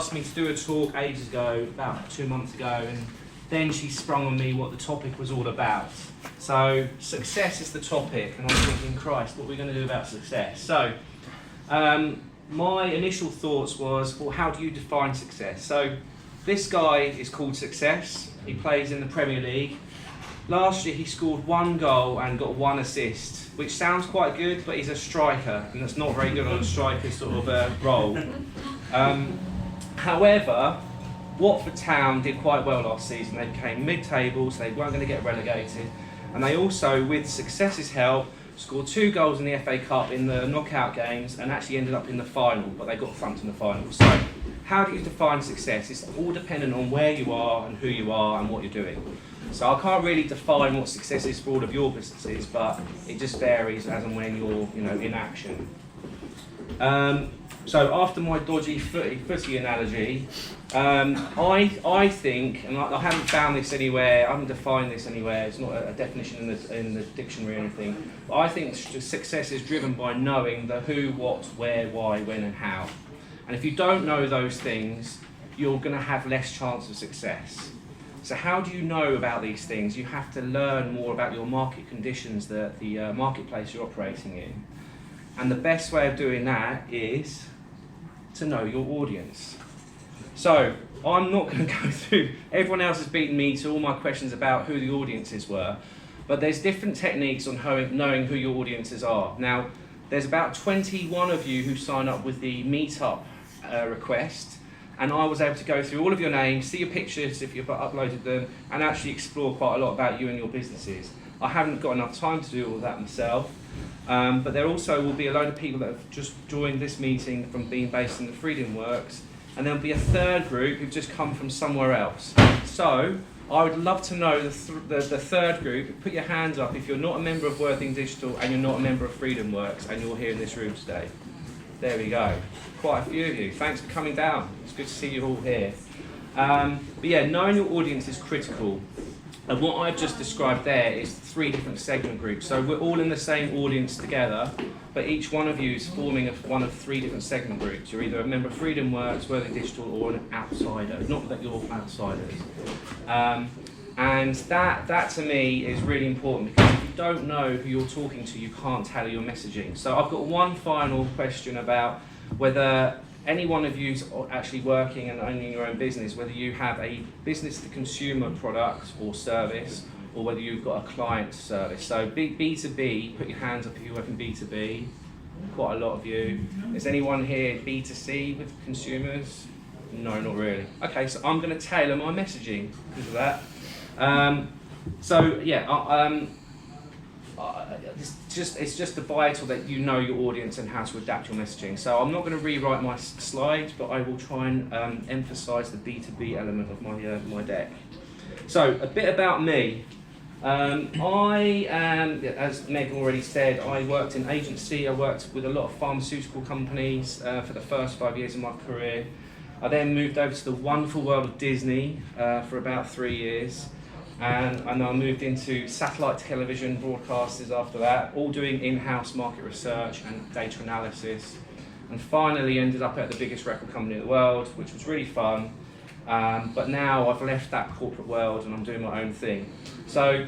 asked me to do a talk ages ago, about 2 months ago, and then she sprung on me what the topic was all about. So success is the topic, and I'm thinking, Christ, what are we going to do about success? So my initial thoughts was, well, how do you define success? So this guy is called Success. He plays in the Premier League. Last year he scored 1 goal and got 1 assist, which sounds quite good, but he's a striker, and that's not very good on a striker sort of role. However, Watford Town did quite well last season. They became mid-table, so they weren't going to get relegated. And they also, with Success's help, scored 2 goals in the FA Cup in the knockout games and actually ended up in the final, but they got thumped in the final. So, how do you define success? It's all dependent on where you are and who you are and what you're doing. So I can't really define what success is for all of your businesses, but it just varies as and when you're, in action. So after my dodgy footy analogy, I think, and I haven't found this anywhere, I haven't defined this anywhere, it's not a definition in the dictionary or anything, but I think success is driven by knowing the who, what, where, why, when and how. And if you don't know those things, you're going to have less chance of success. So how do you know about these things? You have to learn more about your market conditions, the marketplace you're operating in. And the best way of doing that is to know your audience. So I'm not going to go through, everyone else has beaten me to all my questions about who the audiences were, but there's different techniques on knowing who your audiences are. Now, there's about 21 of you who sign up with the meetup request, and I was able to go through all of your names, see your pictures if you've uploaded them, and actually explore quite a lot about you and your businesses. I haven't got enough time to do all that myself, but there also will be a load of people that have just joined this meeting from being based in the Freedom Works, and there'll be a third group who've just come from somewhere else. So I would love to know the third group. Put your hands up if you're not a member of Worthing Digital and you're not a member of Freedom Works and you're here in this room today. There we go. Quite a few of you. Thanks for coming down. It's good to see you all here. But yeah, knowing your audience is critical. And what I've just described there is 3 different segment groups. So we're all in the same audience together, but each one of you is forming one of 3 different segment groups. You're either a member of Freedom Works, Worthing Digital, or an outsider. Not that you're outsiders. And that to me is really important, because if you don't know who you're talking to, you can't tailor your messaging. So I've got one final question about whether any one of you is actually working and owning your own business, whether you have a business-to-consumer product or service, or whether you've got a client service. So B2B, put your hands up if you work in B2B, quite a lot of you. Is anyone here B2C with consumers? No, not really. Okay, so I'm going to tailor my messaging because of that. It's just vital that you know your audience and how to adapt your messaging. So I'm not going to rewrite my slides, but I will try and emphasise the B2B element of my deck. So a bit about me. I am, as Meg already said, I worked in agency. I worked with a lot of pharmaceutical companies for the first 5 years of my career. I then moved over to the wonderful world of Disney for about 3 years. And I moved into satellite television broadcasters after that, all doing in-house market research and data analysis. And finally ended up at the biggest record company in the world, which was really fun. But now I've left that corporate world and I'm doing my own thing. So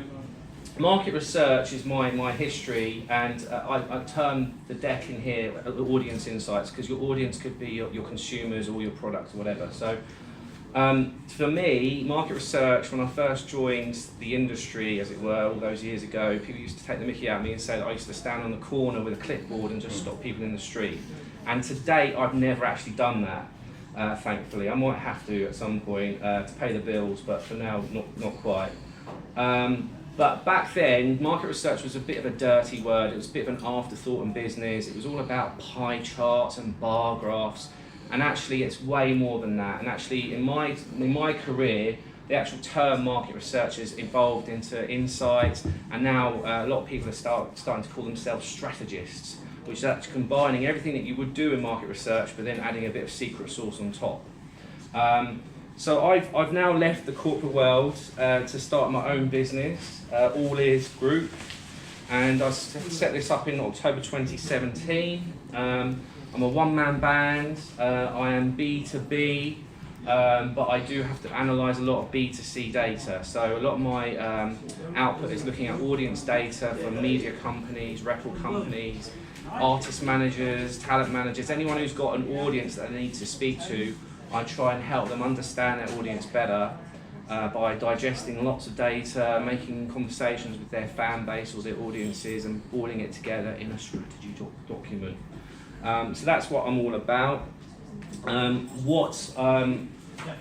market research is my history, and I term the deck in here audience insights, because your audience could be your consumers or your products or whatever. So for me, market research, when I first joined the industry, as it were, all those years ago, people used to take the mickey out of me and say that I used to stand on the corner with a clipboard and just stop people in the street. And to date, I've never actually done that, thankfully. I might have to at some point to pay the bills, but for now, not quite. But back then, market research was a bit of a dirty word. It was a bit of an afterthought in business. It was all about pie charts and bar graphs. And actually, it's way more than that. And actually, in my career, the actual term market research has evolved into insights, and now a lot of people are starting to call themselves strategists, which is actually combining everything that you would do in market research, but then adding a bit of secret sauce on top. So I've now left the corporate world to start my own business, All Ears Group, and I set this up in October 2017. I'm a one-man band. I am B2B. but I do have to analyse a lot of B2C data. So a lot of my output is looking at audience data from media companies, record companies, artist managers, talent managers, anyone who's got an audience that they need to speak to. I try and help them understand their audience better by digesting lots of data, making conversations with their fan base or their audiences and boiling it together in a strategy document. So that's what I'm all about.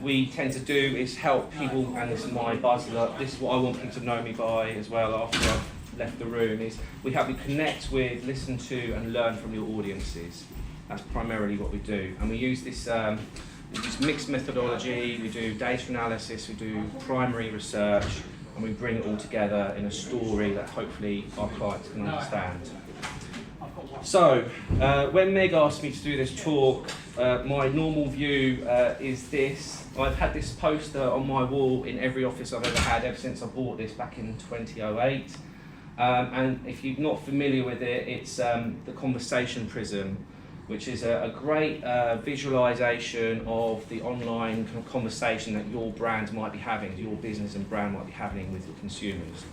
We tend to do is help people, and this is my buzzword, this is what I want people to know me by as well after I've left the room, is we help you connect with, listen to and learn from your audiences. That's primarily what we do. And we use this mixed methodology, we do data analysis, we do primary research, and we bring it all together in a story that hopefully our clients can understand. So, when Meg asked me to do this talk, my normal view is this. I've had this poster on my wall in every office I've ever had ever since I bought this back in 2008. And if you're not familiar with it, it's the conversation prism, which is a great visualization of the online conversation that your brand might be having, your business and brand might be having with your consumers.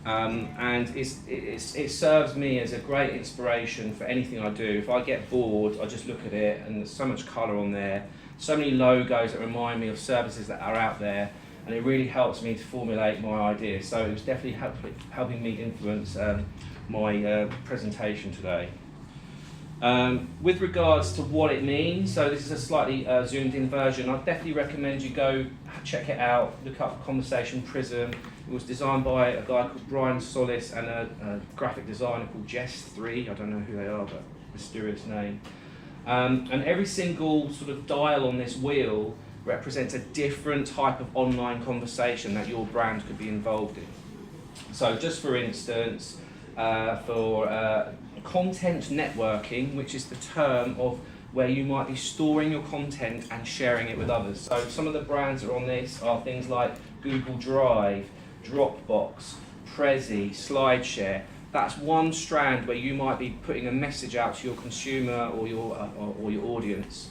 And it serves me as a great inspiration for anything I do. If I get bored, I just look at it and there's so much colour on there, so many logos that remind me of services that are out there, and it really helps me to formulate my ideas. So it was definitely helping me influence my presentation today. With regards to what it means, so this is a slightly zoomed in version. I definitely recommend you go check it out, look up Conversation Prism. It was designed by a guy called Brian Solis and a graphic designer called Jess3. I don't know who they are, but mysterious name. And every single sort of dial on this wheel represents a different type of online conversation that your brand could be involved in. So just for instance, for content networking, which is the term of where you might be storing your content and sharing it with others. So some of the brands that are on this are things like Google Drive, Dropbox, Prezi, SlideShare. That's one strand where you might be putting a message out to your consumer or your audience.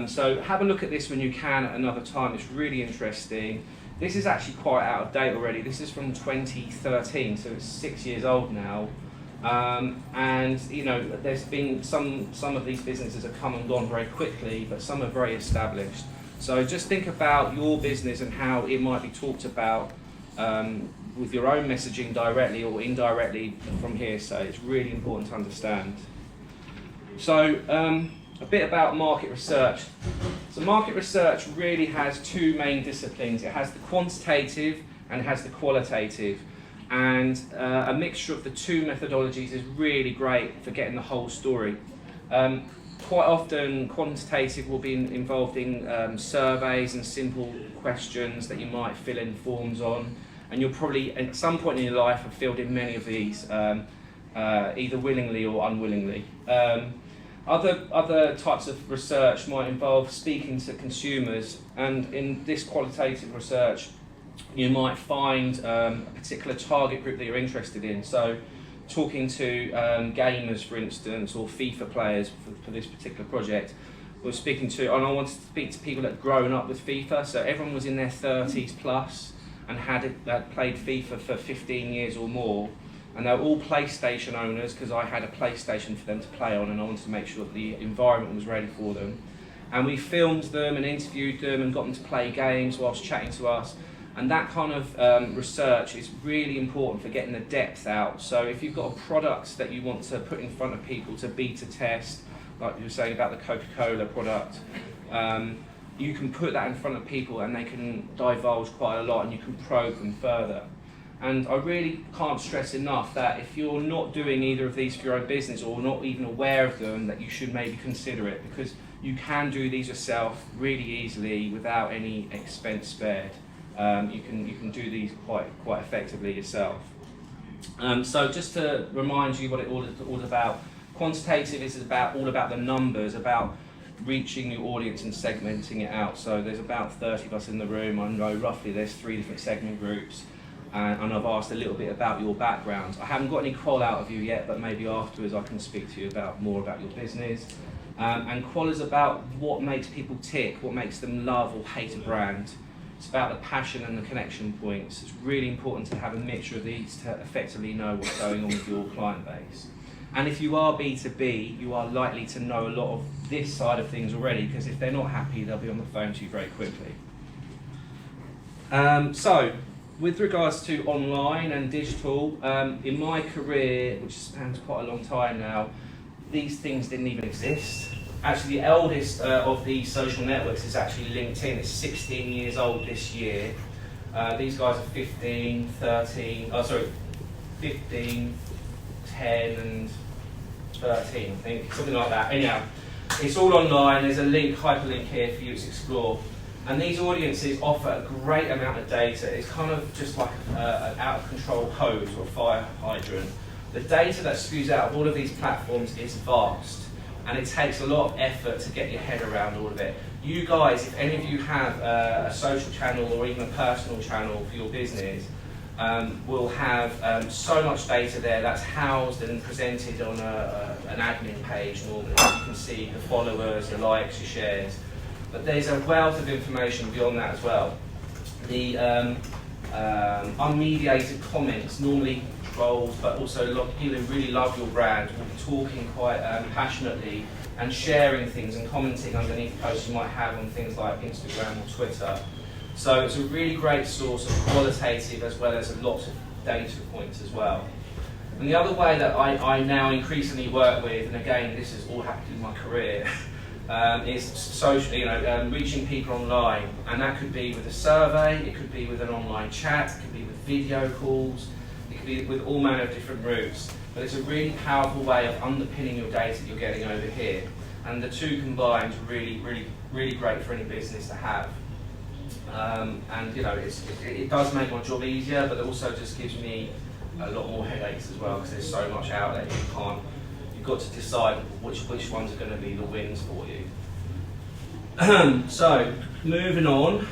So have a look at this when you can at another time. It's really interesting. This is actually quite out of date already. This is from 2013, so it's 6 years old now. And you know, there's been some of these businesses have come and gone very quickly, but some are very established. So just think about your business and how it might be talked about with your own messaging directly or indirectly from hearsay. It's really important to understand. So a bit about market research. So market research really has two main disciplines. It has the quantitative and it has the qualitative. And a mixture of the two methodologies is really great for getting the whole story. Quite often quantitative will be involved in surveys and simple questions that you might fill in forms on, and you'll probably at some point in your life have filled in many of these, either willingly or unwillingly. Other types of research might involve speaking to consumers, and in this qualitative research you might find a particular target group that you're interested in. So talking to gamers, for instance, or FIFA players for this particular project, we're speaking to, and I wanted to speak to people that had grown up with FIFA, so everyone was in their 30s plus and had played FIFA for 15 years or more, and they were all PlayStation owners because I had a PlayStation for them to play on, and I wanted to make sure that the environment was ready for them. And we filmed them and interviewed them and got them to play games whilst chatting to us. And that kind of research is really important for getting the depth out. So if you've got a product that you want to put in front of people to beta test, like you were saying about the Coca-Cola product, you can put that in front of people and they can divulge quite a lot and you can probe them further. And I really can't stress enough that if you're not doing either of these for your own business or not even aware of them, that you should maybe consider it, because you can do these yourself really easily without any expense spared. You can do these quite effectively yourself. So just to remind you what it all about, quantitative is all about the numbers, about reaching your audience and segmenting it out. So there's about 30 of us in the room. I know roughly there's 3 different segment groups, and I've asked a little bit about your backgrounds. I haven't got any call out of you yet, but maybe afterwards I can speak to you more about your business. And qual is about what makes people tick, what makes them love or hate a brand. It's about the passion and the connection points. It's really important to have a mixture of these to effectively know what's going on with your client base. And if you are B2B, you are likely to know a lot of this side of things already, because if they're not happy, they'll be on the phone to you very quickly. So, with regards to online and digital, in my career, which spans quite a long time now, these things didn't even exist. Actually, the eldest of these social networks is actually LinkedIn. It's 16 years old this year. These guys are 15, 10 and 13, I think, something like that. Anyhow, it's all online. There's a link, hyperlink here for you to explore. And these audiences offer a great amount of data. It's kind of just like an out-of-control hose or a fire hydrant. The data that spews out of all of these platforms is vast, and it takes a lot of effort to get your head around all of it. You guys, if any of you have a social channel or even a personal channel for your business, will have so much data there that's housed and presented on an admin page normally. You can see the followers, the likes, your shares. But there's a wealth of information beyond that as well. The unmediated comments, normally trolls, but also people who really love your brand, will be talking quite passionately and sharing things and commenting underneath posts you might have on things like Instagram or Twitter. So it's a really great source of qualitative as well as lots of data points as well. And the other way that I now increasingly work with, and again this has all happened in my career, is social, reaching people online, and that could be with a survey, it could be with an online chat, it could be with video calls, it could be with all manner of different routes. But it's a really powerful way of underpinning your data that you're getting over here, and the two combined are really great for any business to have. And it does make my job easier, but it also just gives me a lot more headaches as well, because there's so much out there you've got to decide which ones are going to be the wins for you. So, moving on,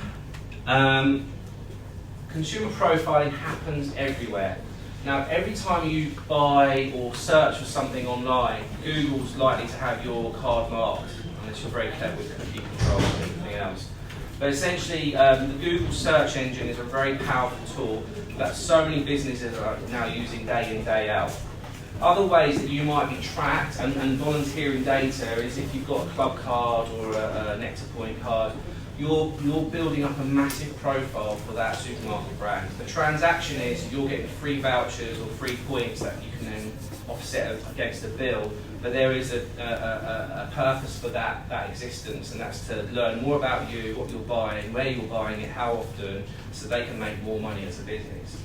consumer profiling happens everywhere. Now, every time you buy or search for something online, Google's likely to have your card marked, unless you're very clever with cookie control and everything else. But essentially, the Google search engine is a very powerful tool that so many businesses are now using day in, day out. Other ways that you might be tracked and volunteering data is if you've got a club card or a Nectar Point card, you're building up a massive profile for that supermarket brand. The transaction is you're getting free vouchers or free points that you can then offset against a bill, but there is a purpose for that existence, and that's to learn more about you, what you're buying, where you're buying it, how often, so they can make more money as a business.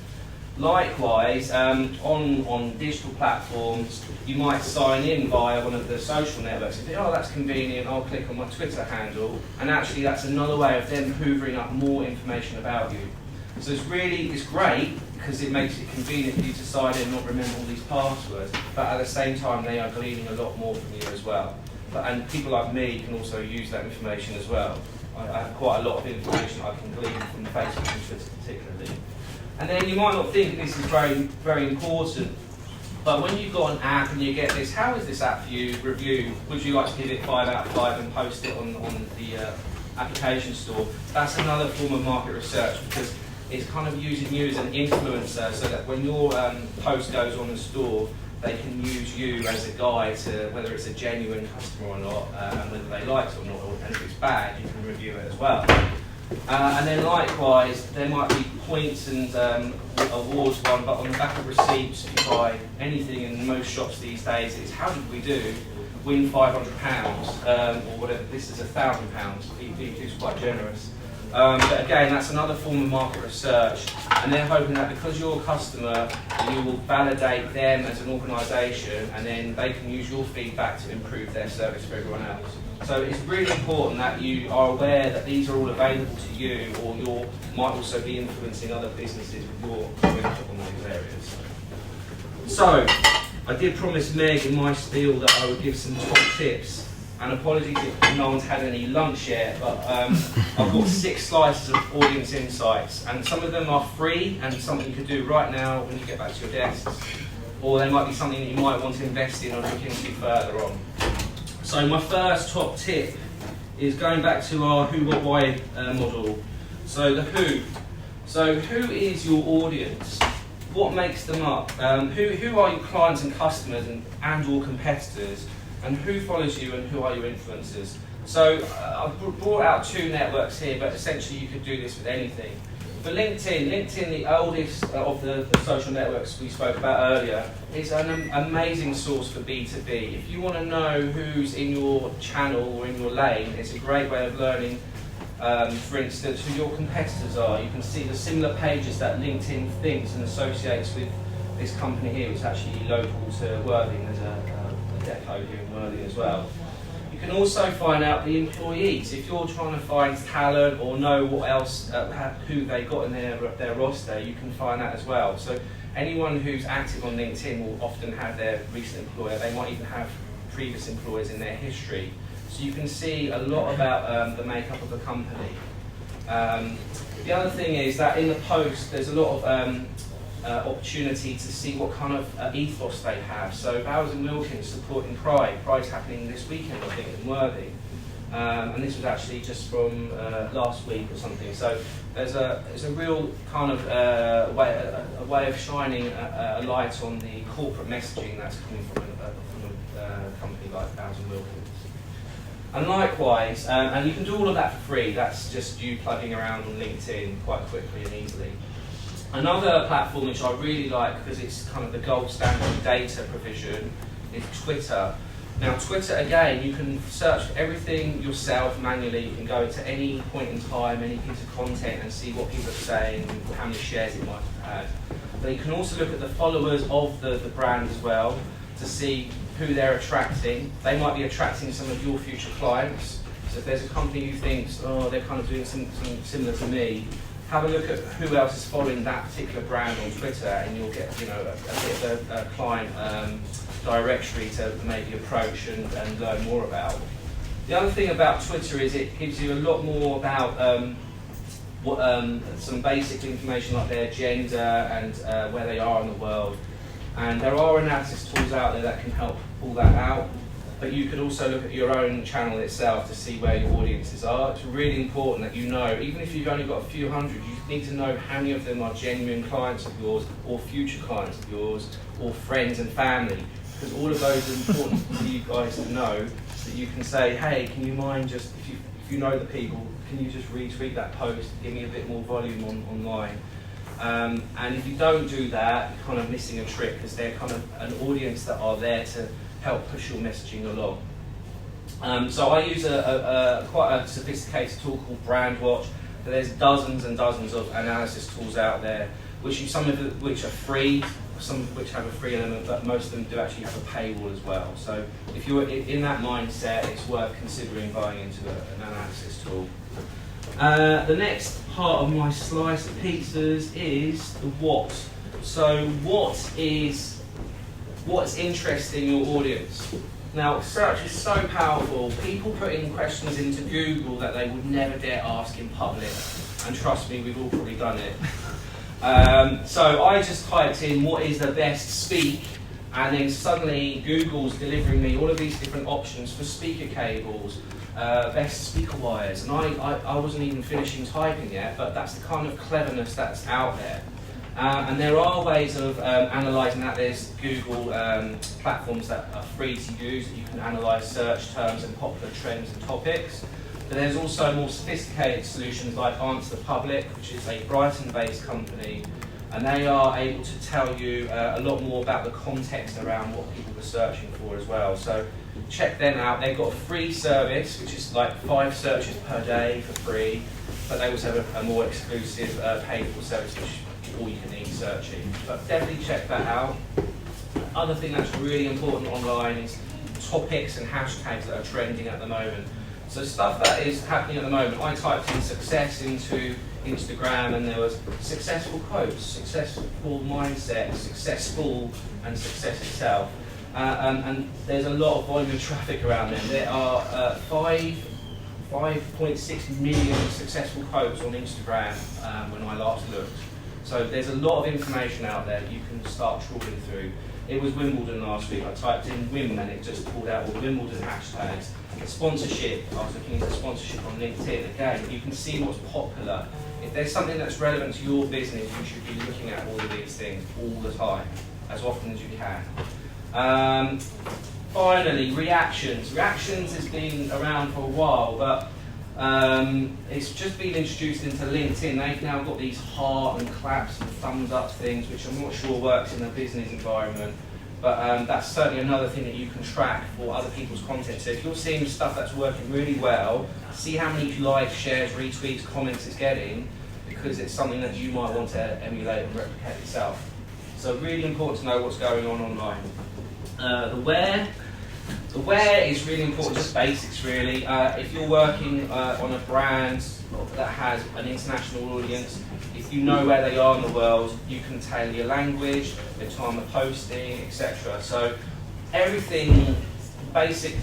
Likewise, on digital platforms, you might sign in via one of the social networks and think, oh, that's convenient, I'll click on my Twitter handle, and actually that's another way of them hoovering up more information about you. So it's great because it makes it convenient for you to sign in and not remember all these passwords, but at the same time they are gleaning a lot more from you as well. And people like me can also use that information as well. I have quite a lot of information I can glean from Facebook and Twitter particularly. And then you might not think this is very, very important, but when you've got an app and you get this, how is this app for you, review, would you like to give it 5 out of 5 and post it on the application store? That's another form of market research, because it's kind of using you as an influencer, so that when your post goes on the store, they can use you as a guide to whether it's a genuine customer or not, and whether they like it or not, and if it's bad, you can review it as well. And then likewise, there might be points and awards won, but on the back of receipts, if you buy anything in most shops these days, it's how did we do? Win £500 or whatever. This is £1,000. It's quite generous. But again, that's another form of market research, and they're hoping that because you're a customer, you will validate them as an organisation, and then they can use your feedback to improve their service for everyone else. So it's really important that you are aware that these are all available to you, or you might also be influencing other businesses with your input on those areas. So, I did promise Meg in my spiel that I would give some top tips, and apologies if no one's had any lunch yet, but I've got 6 slices of audience insights, and some of them are free and something you could do right now when you get back to your desks, or they might be something that you might want to invest in or look into further on. So my first top tip is going back to our who, what, why model. So the who. So who is your audience? What makes them up? Who are your clients and customers and or competitors? And who follows you and who are your influencers? So I've brought out two networks here, but essentially you could do this with anything. For LinkedIn, the oldest of the social networks we spoke about earlier, is an amazing source for B2B. If you want to know who's in your channel or in your lane, it's a great way of learning, for instance, who your competitors are. You can see the similar pages that LinkedIn thinks and associates with this company here, which is actually local to Worthing. There's a depot here in Worthing as well. You can also find out the employees. If you're trying to find talent or know what else, who they got in their roster, you can find that as well. So anyone who's active on LinkedIn will often have their recent employer. They might even have previous employers in their history. So you can see a lot about the makeup of the company. The other thing is that in the post, there's a lot of opportunity to see what kind of ethos they have. So Bowers and Wilkins supporting Pride. Pride's happening this weekend, I think, in Worthing. And this was actually just from last week or something. So there's a real kind of a way of shining a light on the corporate messaging that's coming from a company like Bowers and Wilkins. And likewise, and you can do all of that for free. That's just you plugging around on LinkedIn quite quickly and easily. Another platform which I really like because it's kind of the gold standard of data provision is Twitter. Now Twitter, again, you can search for everything yourself manually. You can go to any point in time, any piece of content and see what people are saying, how many shares it might have had. But you can also look at the followers of the brand as well to see who they're attracting. They might be attracting some of your future clients. So if there's a company who thinks, oh, they're kind of doing something similar to me, have a look at who else is following that particular brand on Twitter, and you'll get a bit of a client directory to maybe approach and learn more about. The other thing about Twitter is it gives you a lot more about some basic information like their gender and where they are in the world. And there are analysis tools out there that can help pull that out. But you could also look at your own channel itself to see where your audiences are. It's really important that you know, even if you've only got a few hundred, you need to know how many of them are genuine clients of yours, or future clients of yours, or friends and family. Because all of those are important for you guys to know, so that you can say, hey, can you mind just, if you know the people, can you just retweet that post, give me a bit more volume online. And if you don't do that, you're kind of missing a trick, because they're kind of an audience that are there to help push your messaging along. So I use quite a sophisticated tool called Brandwatch. But there's dozens and dozens of analysis tools out there, some of which are free, some of which have a free element, but most of them do actually have a paywall as well. So if you're in that mindset, it's worth considering buying into an analysis tool. The next part of my slice of pizzas is the what. So what's interesting your audience? Now, search is so powerful. People put in questions into Google that they would never dare ask in public. And trust me, we've all probably done it. So I just typed in what is the best speak, and then suddenly Google's delivering me all of these different options for speaker cables, best speaker wires, and I wasn't even finishing typing yet, but that's the kind of cleverness that's out there. And there are ways of analysing that. There's Google platforms that are free to use that you can analyse search terms and popular trends and topics. But there's also more sophisticated solutions like Answer the Public, which is a Brighton-based company, and they are able to tell you a lot more about the context around what people are searching for as well. So check them out. They've got a free service, which is like 5 searches per day for free, but they also have a more exclusive paid-for service, which all you can eat searching. But definitely check that out. Other thing that's really important online is topics and hashtags that are trending at the moment. So stuff that is happening at the moment. I typed in success into Instagram and there was successful quotes, successful mindset, successful, and success itself. And there's a lot of volume of traffic around them. There are 5.6 million successful quotes on Instagram when I last looked. So there's a lot of information out there you can start trawling through. It was Wimbledon last week. I typed in Wim and it just pulled out all Wimbledon hashtags. The sponsorship, I was looking into sponsorship on LinkedIn. Again, you can see what's popular. If there's something that's relevant to your business, you should be looking at all of these things all the time, as often as you can. Finally, reactions. Reactions has been around for a while, but it's just been introduced into LinkedIn. They've now got these heart and claps and thumbs up things, which I'm not sure works in a business environment. But that's certainly another thing that you can track for other people's content. So if you're seeing stuff that's working really well, see how many likes, shares, retweets, comments it's getting, because it's something that you might want to emulate and replicate yourself. So really important to know what's going on online. The where is really important, just basics really. If you're working on a brand that has an international audience, if you know where they are in the world, you can tailor your language, the time of posting, etc. So everything, basic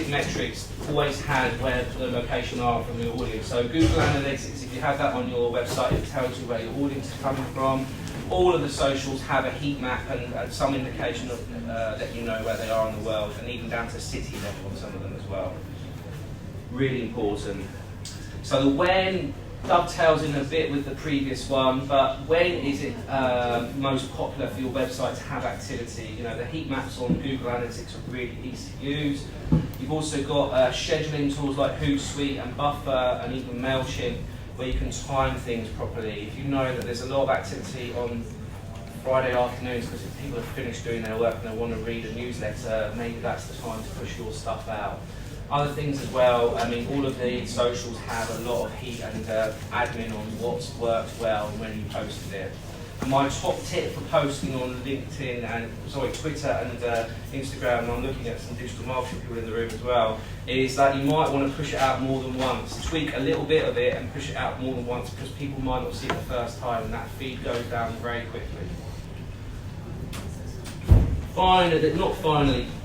metrics always had where the location are from your audience. So Google Analytics, if you have that on your website, it tells you where your audience is coming from. All of the socials have a heat map and some indication of that you know where they are in the world, and even down to city level on some of them as well. Really important. So the when dovetails in a bit with the previous one, but when is it most popular for your website to have activity? You know, the heat maps on Google Analytics are really easy to use. You've also got scheduling tools like Hootsuite and Buffer and even MailChimp, where you can time things properly. If you know that there's a lot of activity on Friday afternoons because people have finished doing their work and they want to read a newsletter, maybe that's the time to push your stuff out. Other things as well, I mean, all of the socials have a lot of heat and admin on what's worked well and when you posted it. And my top tip for posting on LinkedIn and, Twitter and Instagram, and I'm looking at some digital marketing people in the room as well, is that you might want to push it out more than once. Tweak a little bit of it and push it out more than once, because people might not see it the first time and that feed goes down very quickly.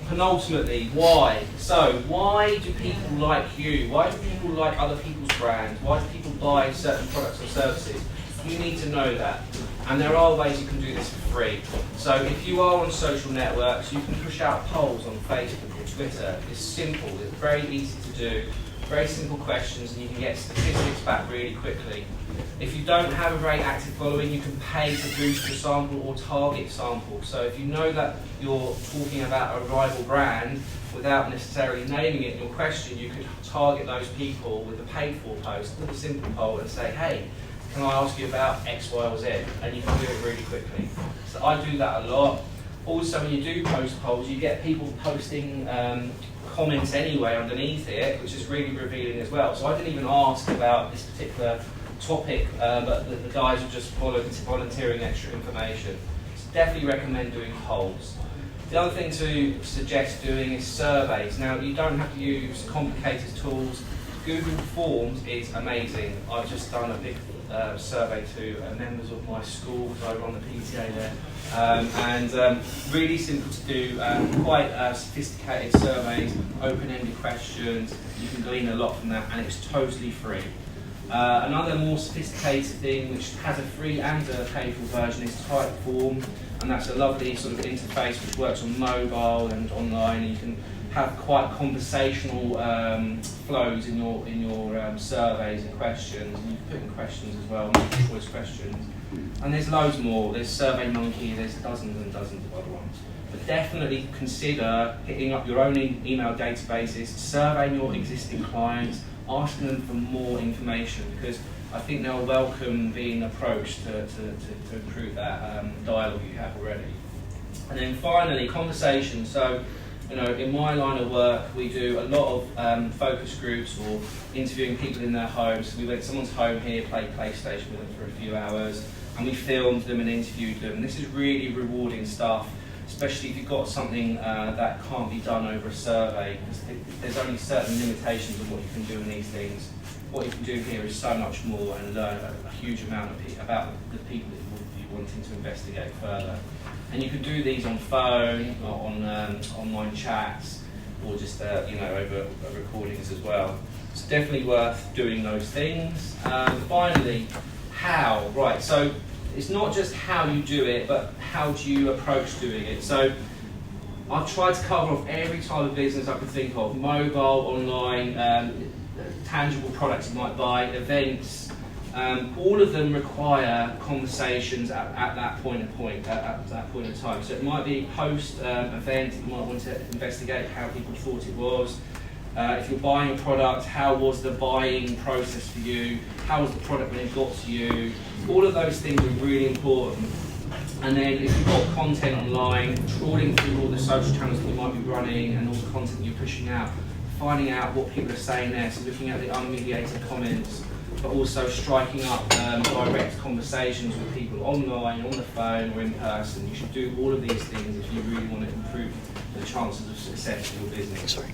Penultimately, why? So, why do people like you? Why do people like other people's brands? Why do people buy certain products or services? You need to know that. And there are ways you can do this for free. So if you are on social networks, you can push out polls on Facebook or Twitter. It's simple, it's very easy to do. Very simple questions, and you can get statistics back really quickly. If you don't have a very active following, you can pay to boost your sample or target sample. So if you know that you're talking about a rival brand without necessarily naming it in your question, you could target those people with a paid for post, with a simple poll, and say, hey, can I ask you about X, Y, or Z? And you can do it really quickly. So I do that a lot. Also, when you do post polls, you get people posting comments anyway underneath it, which is really revealing as well. So I didn't even ask about this particular topic, but the guys are just volunteering extra information. So definitely recommend doing polls. The other thing to suggest doing is surveys. Now, you don't have to use complicated tools. Google Forms is amazing. I've just done a big survey to members of my school, because I run the PTA there, and really simple to do, quite sophisticated surveys, open-ended questions. You can glean a lot from that, and it's totally free. Another more sophisticated thing, which has a free and a paid-for version, is Typeform, and that's a lovely sort of interface which works on mobile and online, and you can have quite conversational flows in your surveys and questions, and you can put in questions as well, multiple choice questions. And there's loads more. There's SurveyMonkey, there's dozens and dozens of other ones. But definitely consider hitting up your own email databases, surveying your existing clients, asking them for more information, because I think they'll welcome being approached to improve that dialogue you have already. And then finally, conversation. So, you know, in my line of work, we do a lot of focus groups or interviewing people in their homes. So we went to someone's home here, played PlayStation with them for a few hours, and we filmed them and interviewed them. And this is really rewarding stuff, especially if you've got something that can't be done over a survey, because there's only certain limitations of what you can do in these things. What you can do here is so much more, and learn a huge amount about the people that you're wanting to investigate further. And you can do these on phone, or on online chats, or just over recordings as well. It's definitely worth doing those things. Finally, how? Right, so it's not just how you do it, but how do you approach doing it. So I've tried to cover off every type of business I could think of: mobile, online, tangible products you might buy, events. All of them require conversations at that point in time. So it might be post-event, you might want to investigate how people thought it was. If you're buying a product, how was the buying process for you? How was the product when it got to you? All of those things are really important. And then if you've got content online, trawling through all the social channels that you might be running and all the content you're pushing out, finding out what people are saying there, so looking at the unmediated comments, but also striking up direct conversations with people online, on the phone or in person. You should do all of these things if you really want to improve the chances of success in your business. Sorry.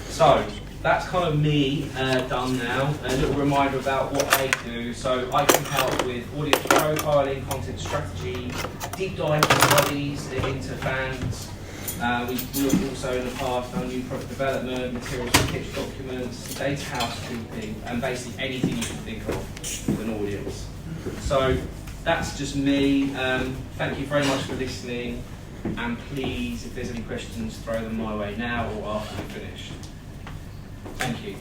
So that's kind of me done now. A little reminder about what I do. So I can help with audience profiling, content strategy, deep dive studies into fans. We've also in the past done new product development, materials for pitch documents, data housekeeping, and basically anything you can think of with an audience. So that's just me. Thank you very much for listening, and please, if there's any questions, throw them my way now or after we've finished. Thank you.